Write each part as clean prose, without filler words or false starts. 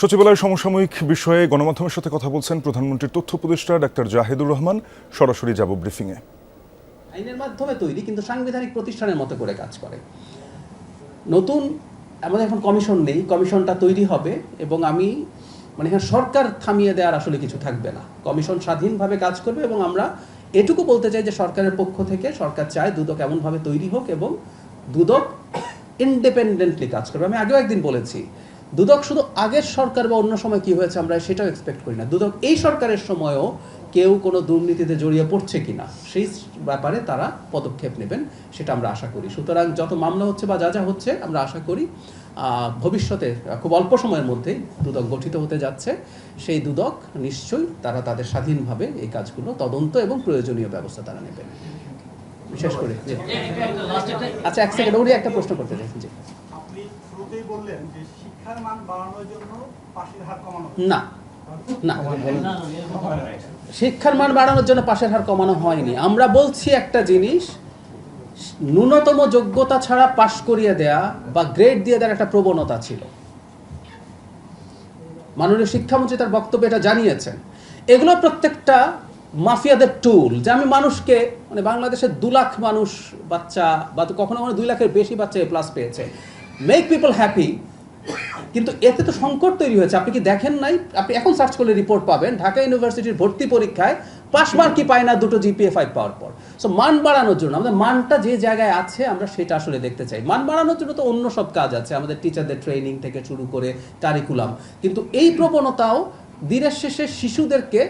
সচিবালয়ের সমসাময়িক বিষয়ে গণমাধ্যমের সাথে কথা বলছেন প্রধানমন্ত্রীর তথ্য উপদেষ্টা ডাক্তার জাহিদুর রহমান। সরাসরি যাব ব্রিফিংয়ে। আইনের মাধ্যমে তৈরি, কিন্তু সাংবিধানিক প্রতিষ্ঠানের মতো করে কাজ করে। নতুন আমাদের এখন কমিশন নেই, কমিশনটা তৈরি হবে এবং আমি এখানে সরকার থামিয়ে দেওয়ার আসলে কিছু থাকবে না। কমিশন স্বাধীনভাবে কাজ করবে এবং আমরা এটুকু বলতে চাই যে সরকারের পক্ষ থেকে সরকার চায় দুদক এমনভাবে তৈরি হোক এবং দুদক ইন্ডিপেন্ডেন্টলি কাজ করবে। আমি আগেও একদিন বলেছি, দুদক শুধু আগের সরকার বা অন্য সময় কি হয়েছে আমরা সেটাও এক্সপেক্ট করি না। দুদক এই সরকারের সময়ও কেউ কোনো দুর্নীতিতে জড়িয়ে পড়ছে কিনা সেই ব্যাপারে তারা পদক্ষেপ নেবেন, সেটা আমরা আশা করি। সুতরাং যত মামলা হচ্ছে বা যা যা হচ্ছে আমরা আশা করি ভবিষ্যতে খুব অল্প সময়ের মধ্যেই দুদক গঠিত হতে যাচ্ছে। সেই দুদক নিশ্চয়ই তারা তাদের স্বাধীনভাবে এই কাজগুলো তদন্ত এবং প্রয়োজনীয় ব্যবস্থা তারা নেবেন। বিশেষ করে আচ্ছা, এক সেকেন্ড, ওরই একটা প্রশ্ন করতে চাই। জি, আপনি শুরুতেই বললেন যে শিক্ষার মান বাড়ানোর জন্য পাশের হার কমানো না না, শিক্ষার মান বাড়ানোর জন্য পাশের হার কমানো হয়নি। আমরা বলছি একটা জিনিস, ন্যূনতম যোগ্যতা ছাড়া পাশ করিয়ে দেয়া বা গ্রেড দিয়ে দেওয়ার একটা প্রবণতা ছিল। মাননীয় শিক্ষামন্ত্রী তার বক্তব্যে এটা জানিয়েছেন। এগুলো প্রত্যেকটা মাফিয়াদের টুল, যে আমি মানুষকে বাংলাদেশের 2 লাখ মানুষ বাচ্চা বা কখনো 2 লাখের বেশি বাচ্চা এ প্লাস পেয়েছে, মেক পিপল হ্যাপি। কিন্তু এতে তো সংকট তৈরি হয়েছে। আপনি কি দেখেন নাই? আপনি এখন সার্চ করলে রিপোর্ট পাবেন, ঢাকা ইউনিভার্সিটির ভর্তি পরীক্ষায় পাস মার্কই পায় না 2টো GPA 5 পাওয়ার পর। সো মান বাড়ানোর জন্য আমাদের মানটা যে জায়গায় আছে আমরা সেটা আসলে দেখতে চাই। মান বাড়ানোর জন্য তো অন্য সব কাজ আছে, আমাদের টিচারদের ট্রেনিং থেকে শুরু করে কারিকুলাম। কিন্তু এই প্রবণতাও দিনের শেষে শিশুদেরকে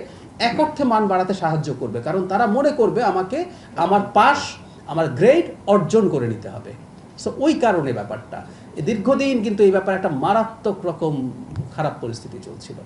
এক অর্থে মান বাড়াতে সাহায্য করবে, কারণ তারা মনে করবে আমাকে আমার পাস, আমার গ্রেড অর্জন করে নিতে হবে। সো ওই কারণে ব্যাপারটা দীর্ঘদিন কিন্তু এই ব্যাপারে একটা মারাত্মক রকম খারাপ পরিস্থিতি চলছিল।